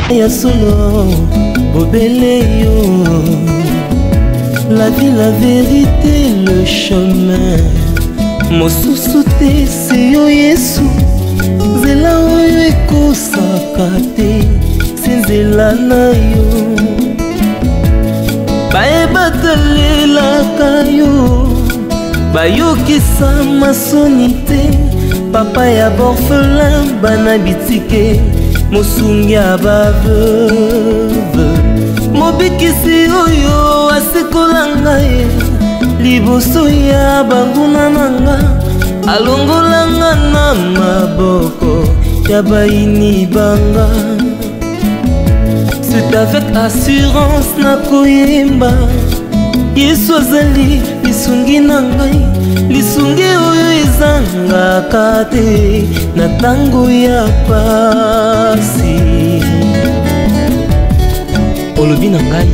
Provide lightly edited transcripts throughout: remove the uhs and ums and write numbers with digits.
ya solo bobele yo. La vie, la vérité, le chemin. Mosusu te se yo Yesu. Nzela oyo ekosaka te, se nzela na yo. Bayeba talelaka yo, bayokisa masoni te. Papa ya borphelin bana bitike, mosungi ya baveuve. Mobikisi oyo asekola ngai liboso ya banguna nanga, alongolanga na maboko ya baini banga. C'est avec assurance nakoyemba Yesu azali lisungi na ngai, lisungi oyo ezangaka te na tango ya pasi. Olobi na ngai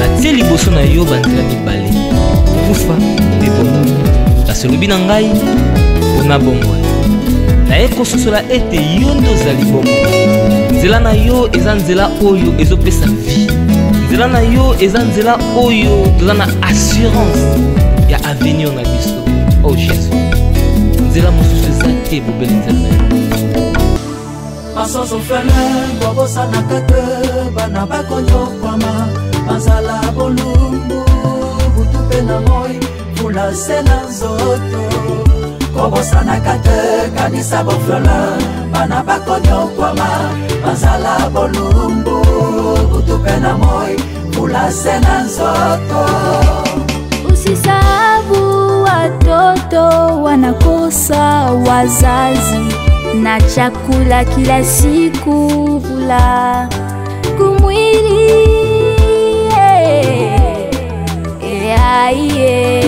atie liboso na yo banzela mibale, kufa mpe bomoi. Kasi olobi na ngai mpona bomoi, naye kososola ete yo nde ozali bomoi. Nzela na yo eza nzela oyo ezopesa vie, nzela na yo eza nzela oyo toza na assurance ya avenir na biso. Oh Jésus, nzela mosusu eza te bobeli nzela na yo. Masoso fele bobosana kate bana bakonyokwama mazala bolumbu butupe na moi fula sena nzoto bobosana kate kanisa bofele bana bakonyokwama mazala bolumbu butupe na moi fula sena nzoto. Usisabu watoto wanakosa wazazi na chakula kila siku vula kumwili.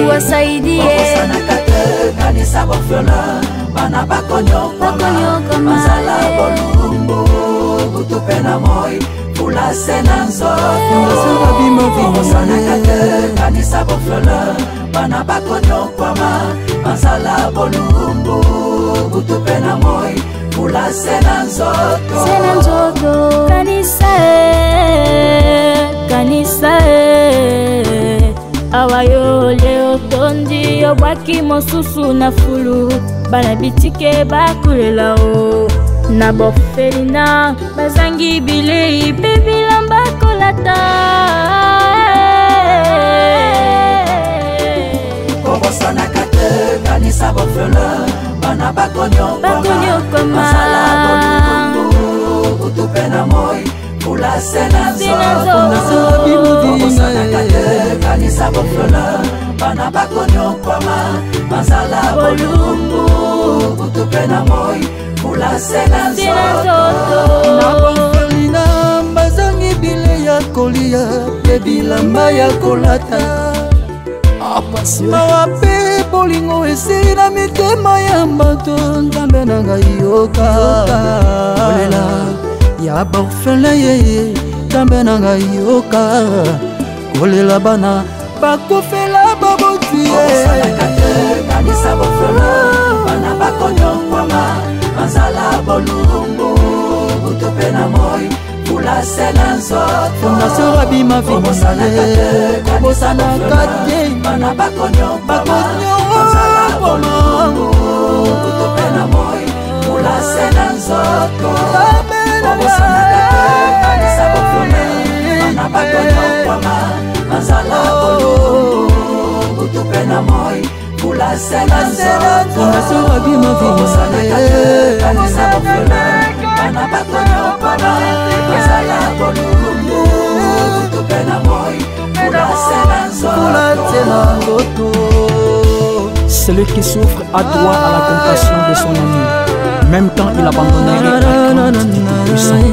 Wasaidie wakosana kate kanisa bofela bana bakonyokwama mazala bolumbu butupe na moi fula sena nzoto. Wakosana kate kanisa bofela bana bakonyokwama mazala bolumbu butupe na moi fula sena nzoto. Sena nzoto kanisa kanisa awayo leo tondi obwaki mosusu na fulu bana bitike bakulela o na bofelina bazangi bilei pe bilamba kolata. Kobosana kate kanisa bofela bana bakonyokwama mazala bolumbu butupe na moi fula sena nzoto. Kobosana kate kanisa bofela bana bakonyokwama mazala bolumbu butupe na moi fula sena nzoto. Na bofelina bazangi bile ya kolia pe bilamba ya kolata. Mawa pe bolingo esili na mitema ya bato, Nzambe na ngai yoka. Kolela ya baorphelin yeye, Nzambe na ngai yoka. Kolela bana bakofela baboti. Kobosana kate kanisa bofela bana bakonyokwama mazala bolumbu butupe na moi fula sena nzoto. Fondation Rabbi Mavina kobosana kate bana bakonyokwama mazala bolumbu butupe na moi fula sena nzoto. Kobosana kate kanisa bofela bana bakonyokwama mazala bolumbu butupe na moi fula sena nzoto. Fondation Rabbi Kobosana kate kanisa bofela bana bakonyokwama mazala bolumbu butupe na moi fula sena nzoto. Celui qui souffre a droit à la compassion de son ami, même quand il abandonnerait la crainte du Tout-Puissant.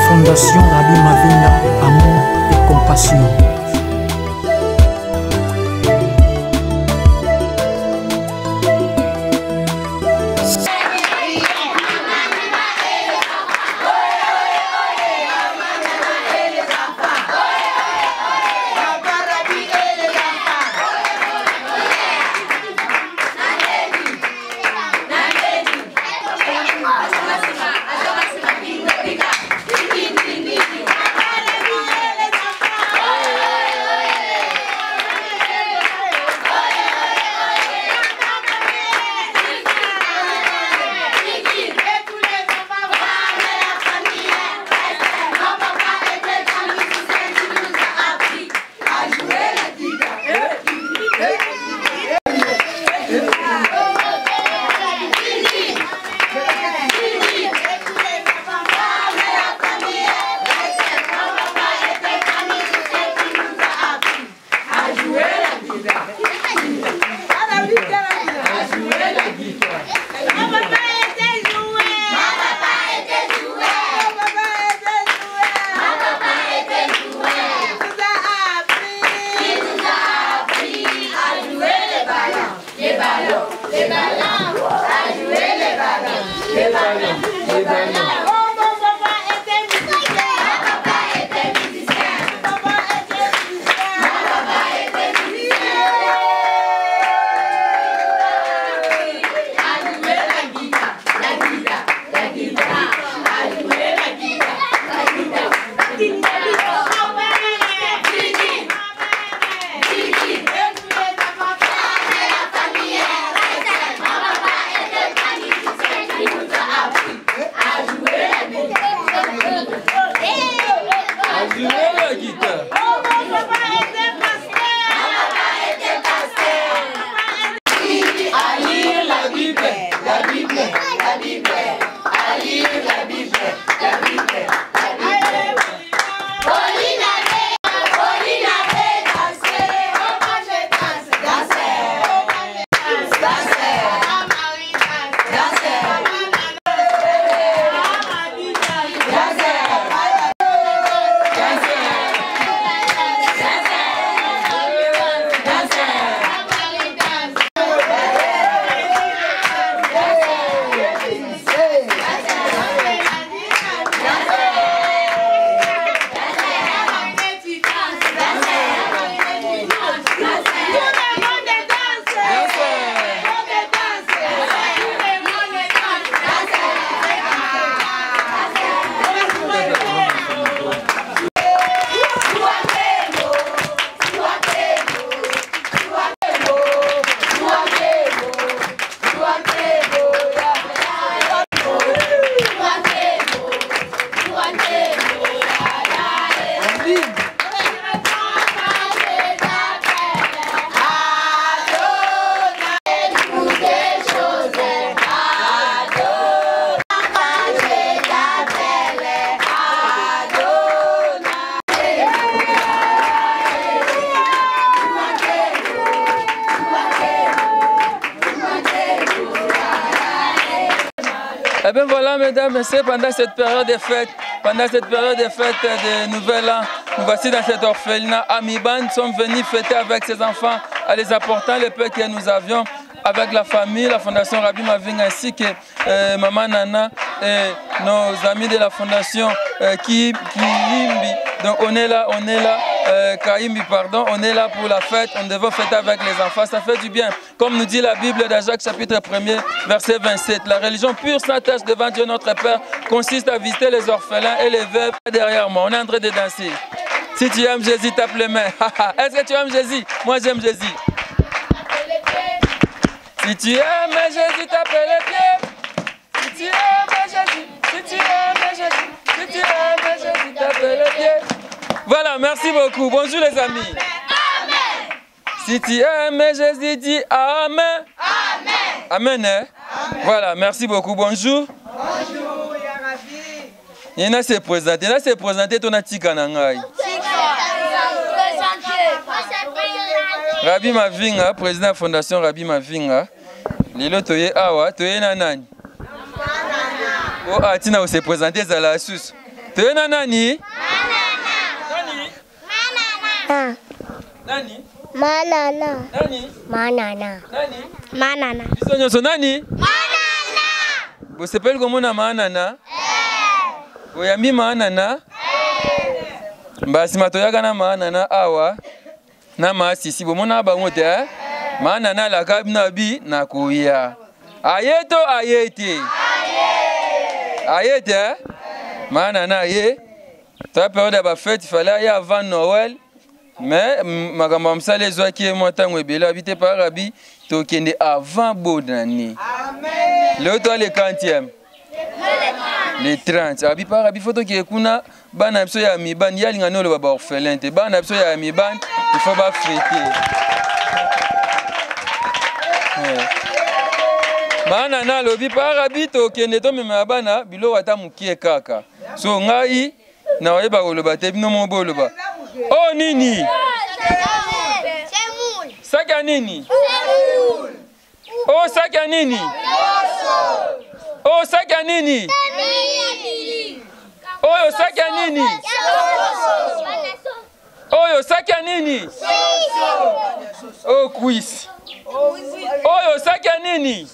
Fondation Rabbi Mavina, amour et compassion. Eh bien voilà, mesdames, messieurs, pendant cette période de fête, de Nouvel An, nous voici dans cet orphelinat. Amiban sont venus fêter avec ses enfants en les apportant les peu que nous avions avec la famille, la Fondation Rabbi Maving ainsi que Maman Nana et nos amis de la Fondation Kaimbi. Donc on est là, Kaimbi, pardon, on est là pour la fête, on devait fêter avec les enfants, ça fait du bien. Comme nous dit la Bible dans Jacques chapitre 1er, verset 27, la religion pure sans tâche devant Dieu notre Père consiste à visiter les orphelins et les veuves. Derrière moi, on est en train de danser. Si tu aimes Jésus, tape les mains. Est-ce que tu aimes Jésus? Moi j'aime Jésus. Si tu aimes Jésus, tape les pieds. Si tu aimes Jésus, si tu aimes Jésus, si tu aimes Jésus, tape les pieds. Voilà, merci beaucoup. Bonjour les amis. Amen. Si tu aimes Jésus, dis Amen. Amen. Amen, hein? Amen. Voilà, merci beaucoup. Bonjour. Bonjour, Yarabi. Il y a se présenté ton atika nangai. Rabbi Mavinga, président de la Fondation Rabbi Mavinga. Lilo toye awa, toye nanani. Oh, atina se présenter za la sous. Toye nanani? Manana. Nani? Manana. Nani? Manana. Nani? Manana. Bisonyo so nani? Manana. Vous s'appelle comment na manana? Oyambi manana? Basi matoyaka na manana awa. Na masisi bomona bango te eh? Manana la kabi na bi na kuya. Ayeto ayete. Ayete eh? Manana ye. Ta période ba fête il fallait y avant Noël. Mais makambo msale zo ki mo tango ebele habité par Rabbi to kende avant bonne année. Amen. Le to le 40e. Le 30. Abi par Rabbi photo ki kuna bana biso ya miban yalinga no le ba orphelin te bana biso ya miban il faut pas fêter. Bana na lobi par Rabbi to kende to mema bana bilo wata mukie kaka. So ngai na oyeba koloba te bino mo boloba. Oh nini? Saka nini? Oh saka nini? Oh saka nini? Oh saka nini? Oh saka nini? Oh quiz. Oh saka nini?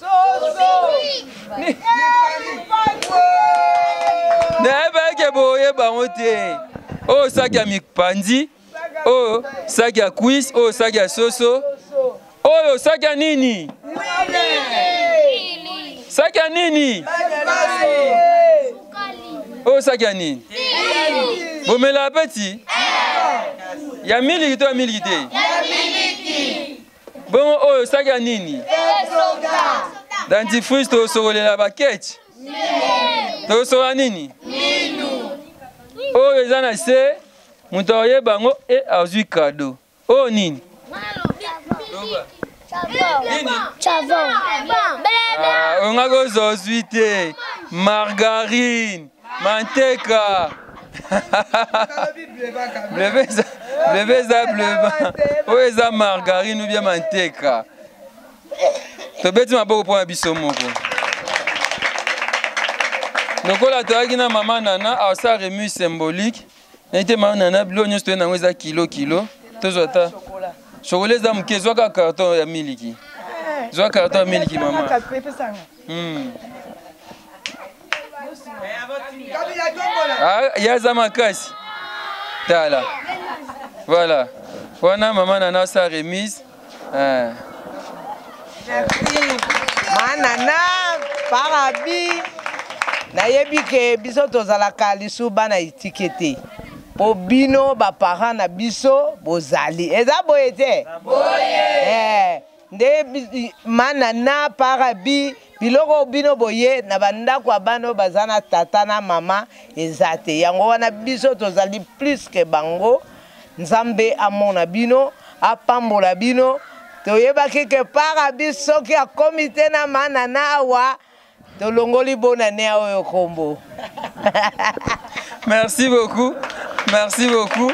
Na ke boye bangote. Oh saki ya mikpandi, oh saki ya quiz, oh saki ya soso, oh saki ya nini? Saki ya nini? Oh saki ya nini? Bomela apeti? Ya miliki to ya miliki te? Ya miliki. Bon oh saki ya nini? Dentifrice to sokolela baketch? To sokola nini? Oh, les gens essaient, Moutaye bango et azui cadeau. Oh, nini? Chavon. On a gos osuite, margarine, manteca. Blebeza bleba. Oh, eza margarine ou bien manteca. To beti maboko po biso moko. Donc la toaki na maman nana a sa remise symbolique. N'était maman nana blonyo sto na ngeza kilo. Tozota. Chocolat za mke zoka carton ya miliki. Zoka carton ya miliki maman. Ah, ya za makasi. Tala. Voilà. Wana maman nana sa remise. Manana parabi nayebi ke biso tozalaka lisu bana etikete po bino baparent na biso bozali eza boye te nde manana parabi biloko bino boye na bandako ya bano baza na tata na mama eza te yango wana biso tozali plus ke bango nzambe amona bino apambola bino toyebaki ke parabi soki akomi te na manana awa tolongoli bonane oyo kombo. Merci beaucoup. Merci beaucoup.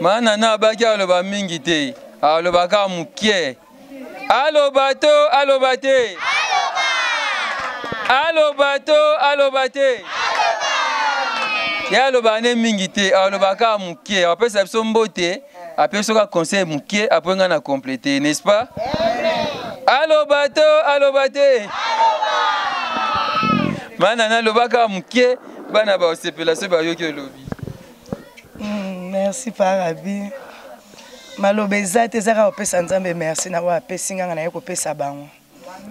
Manana abaki aloba mingi te. Alobaka mukie. Allo bato, allo bate. Allo bato, allo bate. Ya lo bane mingite, allo baka mukie. Après ça sombote, après ça conseil mukie, après on a complété, n'est-ce pas? Allo bato, allo bate. Manana lo baka mukie, bana ba osepela se ba yoki lobi. Merci Parabi. Malobeza te zaka opesa nzambe merci na wa pesinga na yeko pesa bango.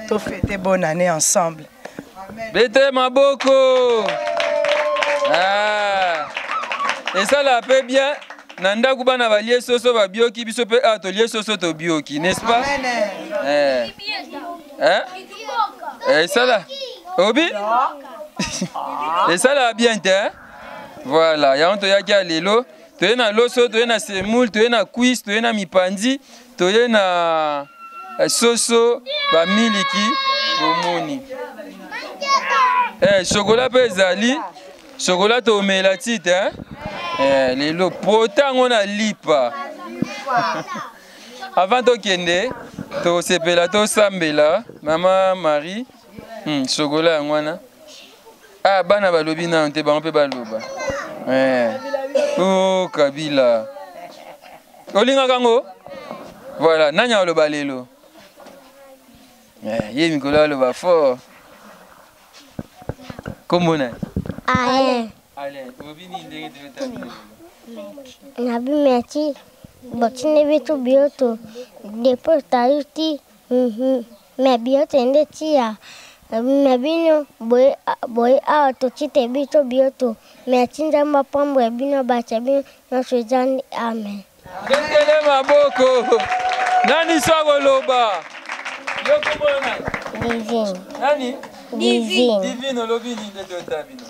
To fêter bonne année ensemble. Bete maboko. Ah. Et ça la paix bien. Nanda kubana balie soso ba bioki biso pe atelier soso to bioki, n'est-ce pas? Hein? Et ça là. Obi? Et ça là bien hein? Voilà, ya on to ya kia lelo. Tu na loso, tu na semoule, tu na quiz, tu na mipandi, tu na soso ba miliki bomoni. Chocolat pezali, chocolat to melatite hein. Lelo pourtant on a lipa. Avant to kende, to sepela to sambela, maman Marie, chocolat ngwana. Ah bana balobi na nte ba on peut baloba. Oh Kabila. Olinga kango? Voilà, nanya lo balelo. Ye mikolo lo ba fort. Comment on Allez. Allez, obini ndenge tu Nabi merci. Botine bitu bioto. Depois taiti. Me bioto endetia. Mebino boy a to chite bito bioto. Me tinda mapambo e bino bacha bino na sojani amen. Kele maboko. Nani swago loba? Yo komona? Divine. Nani? Divine. Divine lobini de tabino.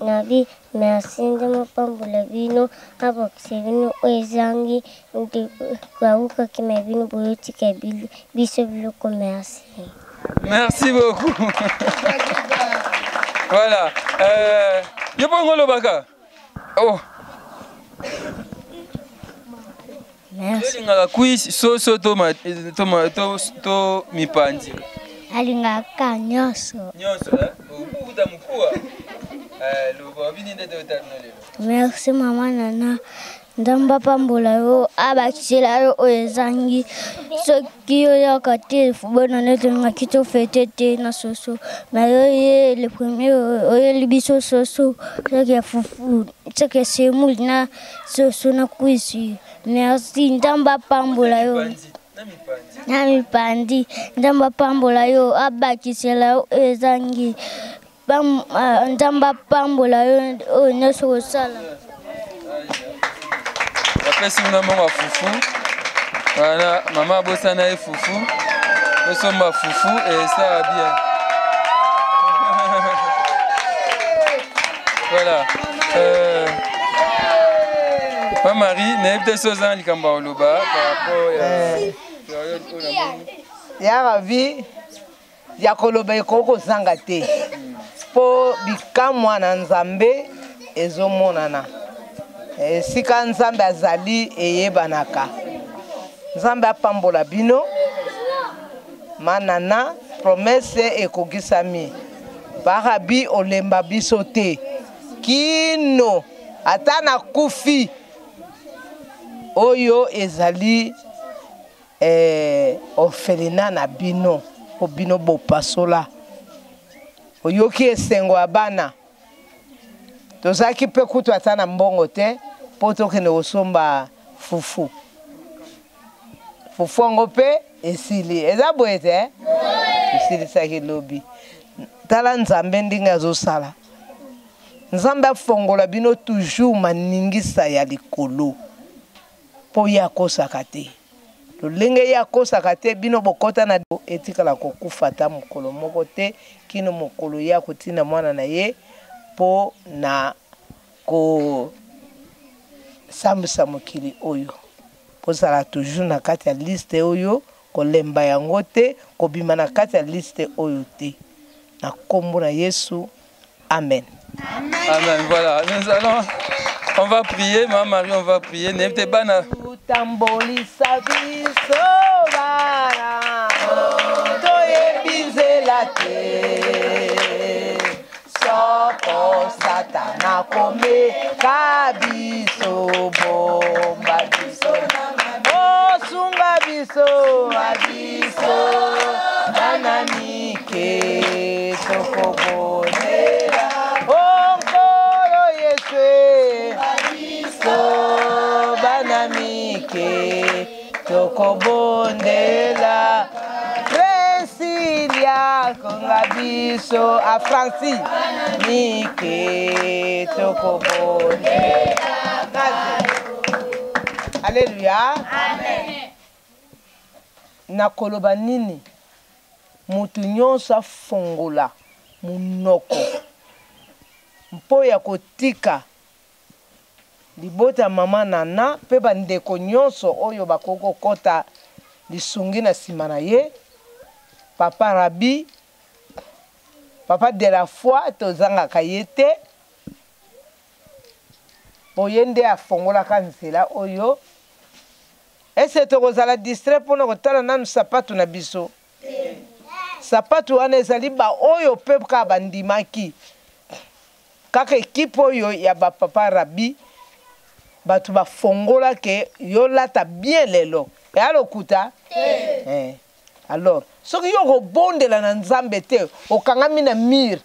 Nabi merci nda mapambo le bino abo kisebino oezangi ndi kwa uka kimebino boyoti ke biso bilo ko merci. Merci beaucoup. Voilà. Yo pongo lo baka. Oh. Merci. Ngala quiz soso to mipandi. Alinga ka nyoso. Nyoso ubuda mkua. Lo babini de tabino. Merci mama nana. Ndamba pambola yo abakisela yo oyezangi soki yo yakate fubona neto ngakito fetete na soso na yo ye le premier oyo libiso soso soki ya fufu soki semul na soso na kuisi merci ndamba pambola yo na mipandi ndamba pambola yo abakisela yo oyezangi ndamba pambola yo oyo nyonso kosala. Après si on a mon foufou, voilà, maman bossana et foufou, nous sommes ma foufou et ça va bien. Voilà. Ma Marie, n'est pas chose en likamba oloba par rapport à ya ravi ya koloba ekoko zanga te po bikamwa na nzambe ezomonana. Sika nzambe azali eyebanaka. Nzambe apambola bino. Manana promesse ekogisami. Barabi olemba biso te. Kino ata na kufi. Oyo ezali orphelina na bino. O bino bo pasola. Oyoki esengo abana. Tozaki pe kutu ata na mbongo te po tokende kosomba fufu. Fufu yango pe esili. Eza boye te? Esilisaki lobi. Tala nzambe ndenge azosala. Nzambe afongola bino toujours maningisa ya likolo. Po ya kosaka te. Lolenge ya kosaka te bino bokota na etikala kokufa ta mokolo moko te kino mokolo ya kotina mwana na ye. Po na ko sambisa mokili oyo po sala toujours na kati ya liste oyo ko lemba yango te ko bima na kati ya liste oyo te na kombo na Yesu amen. Amen. Voilà, nous allons on va prier, maman Marie, on va prier. N'était pas na Tambolisa biso bana toyebi nzela te soko satana komeka biso bomba biso osunga biso abiso bana mike tokobonela onkolo yesu abiso bana mike tokobondela Presilia konga biso a Francis mike tokobondela. Alléluia. Amen. Nakoloba nini mutu nyonso afongola munoko mpo ya kotika libota mama Nana pe bandeko nyonso oyo bakoko kota lisungi na nsima na ye papa Rabi papa de la foi tozangaka ye te boye nde afongolaka nzela oyo ese tokozala distrait mpona kotala nanu sapatu na biso sapatu wana ezali ba oyo mpe kaka bandimaki kaka ekipe oyo ya bapapa Rabi bato bafongola ke yolata bien lelo ya lokuta alors soki yo kobondela na nzambe te okangami na mire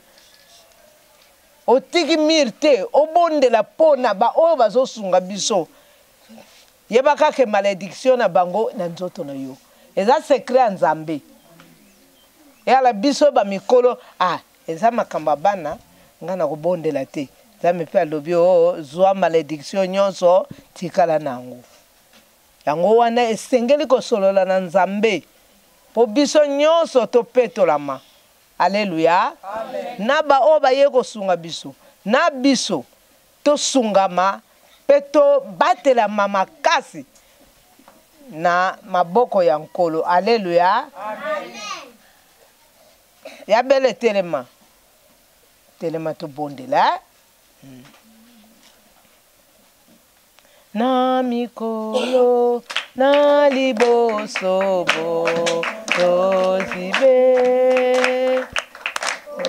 otiki mire te obondela mpona ba oyo bazosunga biso yebaka ke malédiction na bango na nzoto na yo eza secret ya nzambe yala biso bamikolo eza makambo bana nga na kobondela te nzambe mpe alobi zwa malédiction nyonso tikala nango yango wana esengeli kosolola na nzambe po biso nyonso topetolama. Alléluia. Na ba oyo baye kosunga biso na biso tosungama mpe tobatelama makasi na maboko ya nkolo. Alléluia. Ya bele telema tobondela na mikolo na libosobo tozibe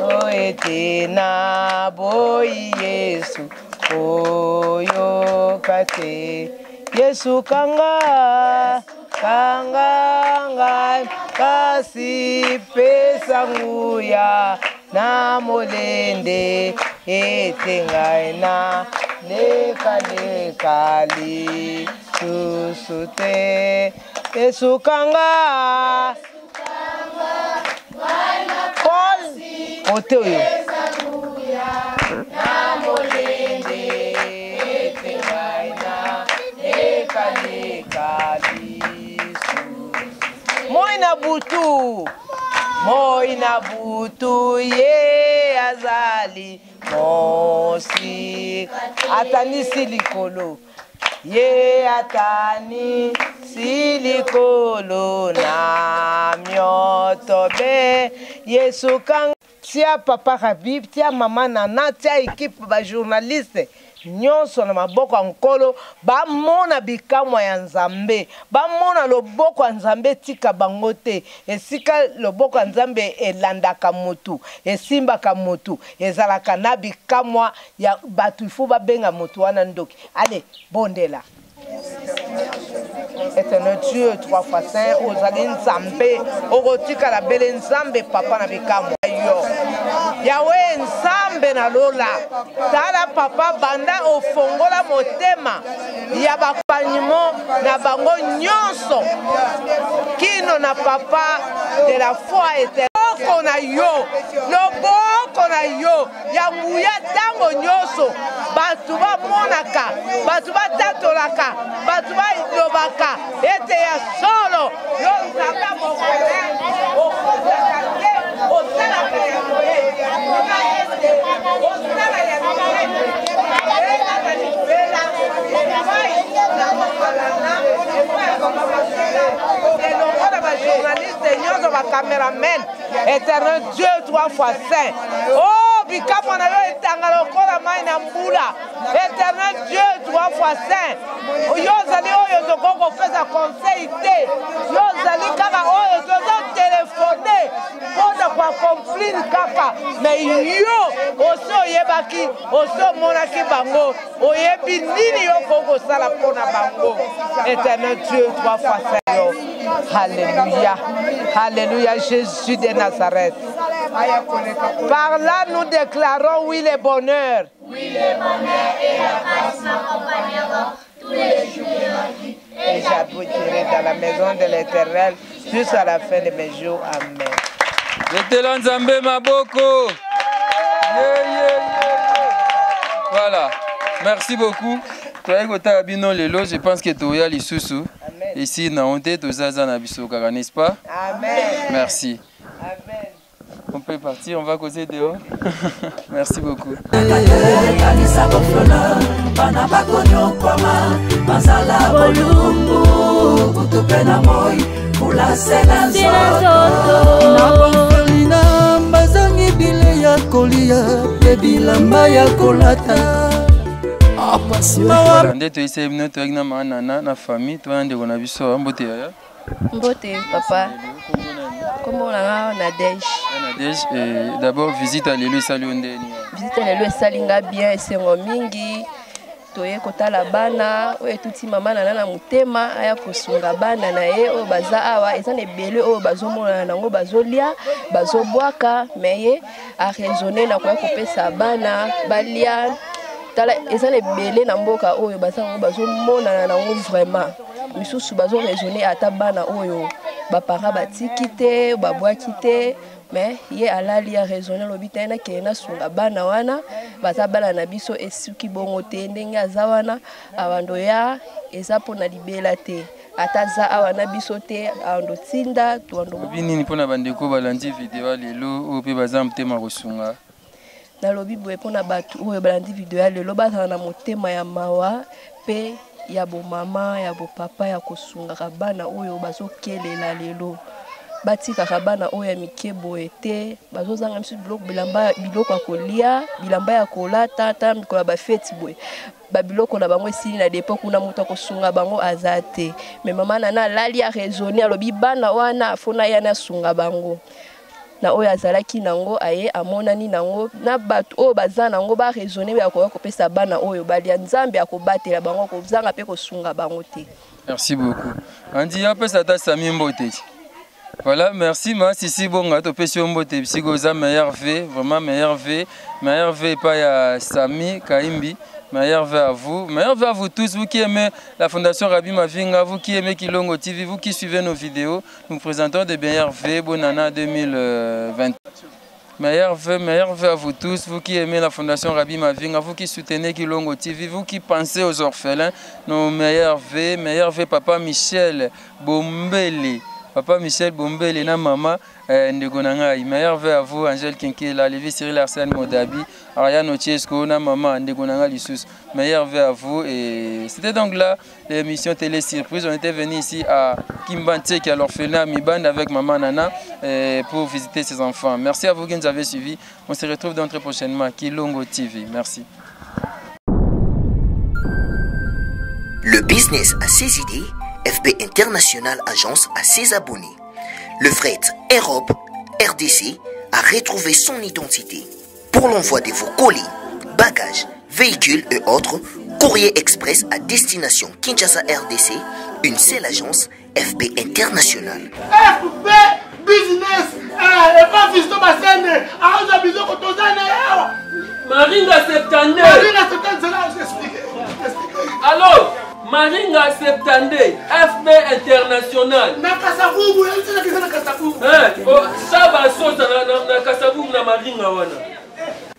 oete na boyi Yesu oyo kate Yesu kanga kasi pesa nguya na molende ete ngai na lekali susute Yesu kanga Paul ote oyo na molende ete ngai na lekali moi na butu ye azali mosi atani silikolo ye atani silikolo na mioto be Yesu kanga tia papa Rabi tia mama Nana tia equipe ba journaliste nyonso na maboko ya nkolo bamona bikamwa ya nzambe bamona loboko ya nzambe tika bango te esika loboko ya nzambe elandaka mutu esimbaka mutu ezalaka na bikamwa ya batu ifu babenga mutu wana ndoki. Allez, bondela. Éternel Dieu, 3 fois saint, ozali nzambe okotika la bele nzambe papa na bikamwa yo Yahweh nzambe na lola tala papa banda ofongola motema ya bapanimo na bango nyonso kino na papa de la foi éternelle loboko na yo ya nguya tango nyonso batu bamonaka batu batatolaka batu balobaka ete ya solo yo nzambe mokole osalaka yango cameraman éternel Dieu 3 fois saint oh bikamwa na yo etanga lokola mai na mbula éternel Dieu 3 fois saint yo ozali oyo tokoko kopesa conseil te yo ozali kaka oyo tozote fondé mpona koaccomplir kaka me yo osi oyebaki osi omonaki bango oyebi nini yo kokosala mpona bango. Éternel Dieu, 3 fois Seigneur. Alléluia. Alléluia, Jésus de Nazareth. Par là, nous déclarons oui le bonheur. Oui le bonheur et la grâce m'accompagneront tous les jours de ma vie. Et j'habiterai dans la maison de l'Éternel jusqu'à la fin de mes jours. Amen. L'éternel Nzambe Maboko. Voilà. Merci beaucoup. Je pense que tu as l'issue. Ici, n'est-ce pas? Amen. Merci. Amen. On peut partir, on va causer dehors. Merci beaucoup. Mbote papa. Comment on a Nadège. D'abord visite à l'élu Salundeni. Visite à l'élu Salinga bien et c'est mingi. Toye kotala bana o etuti mama na mutema aya kosunga bana na ye o baza awa ezane bele o bazomona nango bazolia bazobwaka meye a raisonner na ko kopesa bana balia tala ezane bele na mboka oyo bazango bazomona nango vraiment misusu bazo raisonner ata bana oyo bapara batiki te babwaki te mais ye alali a raisonner lobita na kena sunga bana wana baza bana na biso esuki bongo te ndenge aza wana abando ya eza pona libela te ataza awa na biso te ando tinda to ando binini pona bandeko balandi video lelo o pe baza mtema kosunga na lobi boye pona batu oyo balandi video lelo baza na motema ya mawa pe ya bo mama ya bo papa ya kosunga bana oyo bazokelela lelo batika bana oyo ya mikebo ete bazozanga misu biloko ya kolia bilamba ya kolata ta mikolo ba fete boye babiloko na bango esili na depo kuna moto kosunga bango azate mais mama nana lali a raisonner alobi bana wana afona yana sunga bango na oyo azalaki nango aye amonani nango na batu oyo baza nango ba raisonner ya kopesa bana oyo balia nzambe akobatela bango kozanga pe kosunga bango te. Merci beaucoup. Andi après ça ta Sami Mbote. Voilà, merci ma sisi bonga to pesi Mbote psychoza meilleur V, vraiment meilleur V pas ya Sami Kaimbi. Meilleur vœu à vous. Meilleur vœu à vous tous, vous qui aimez la Fondation Rabbi Mavinga, vous qui aimez Kilongo TV, vous qui suivez nos vidéos. Nous présentons des meilleurs vœux, Bonana 2020. Meilleur vœu à vous tous, vous qui aimez la Fondation Rabbi Mavinga, vous qui soutenez Kilongo TV, vous qui pensez aux orphelins. Nos meilleurs vœux, Papa Michel Bombele. Papa Michel Bombele, na maman Ndegonangai. Meilleur vœu à vous, Angèle Kinkela, Lévi Cyril Arsène Modabi, Ariane Otiesco, na maman Ndegonanga Lissus. Meilleur vœu à vous. Et c'était donc là l'émission Télé Surprise. On était venu ici à Kimbanté, qui est à l'orphelinat Miban avec maman Nana pour visiter ses enfants. Merci à vous qui nous avez suivis. On se retrouve donc très prochainement à Kilongo TV. Merci. Le business a ses idées. FB International Agence a ses abonnés. Le fret Europe RDC a retrouvé son identité. Pour l'envoi de vos colis, bagages, véhicules et autres, courrier express à destination Kinshasa RDC, une seule agence, FB International. FB Business et pas Fisto Bassene, Aranja Bizoko Tozane. Maringa 72. Maringa 72, je explique. Alors Maringa 72, FB International. Nakasavubu, il y a Nakasavubu. Ça va sauter na Nakasavubu na Maringa wana.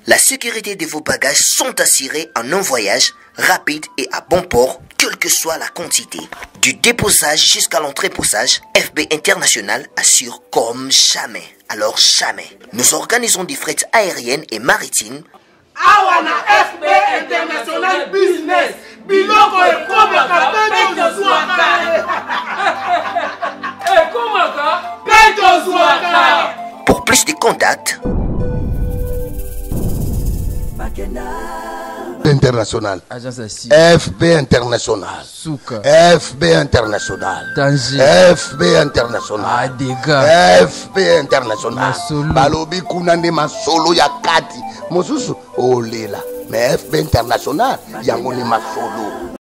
La sécurité de vos bagages sont assurées en un voyage rapide et à bon port, quelle que soit la quantité. Du déposage jusqu'à l'entreposage, FB International assure comme jamais. Alors jamais. Nous organisons des frettes aériennes et maritimes. Awana FB International Business. Biloko e komaka peto zwaka. E komaka peto zwaka. Pour plus de contacts, international. Agence assis. FB international. Souka. FB international. Danger. FB international. Adega. FB international. Masolo. Balobi kunande masolo ya kati. Mosusu olela. Mais FB international yango ni masolo.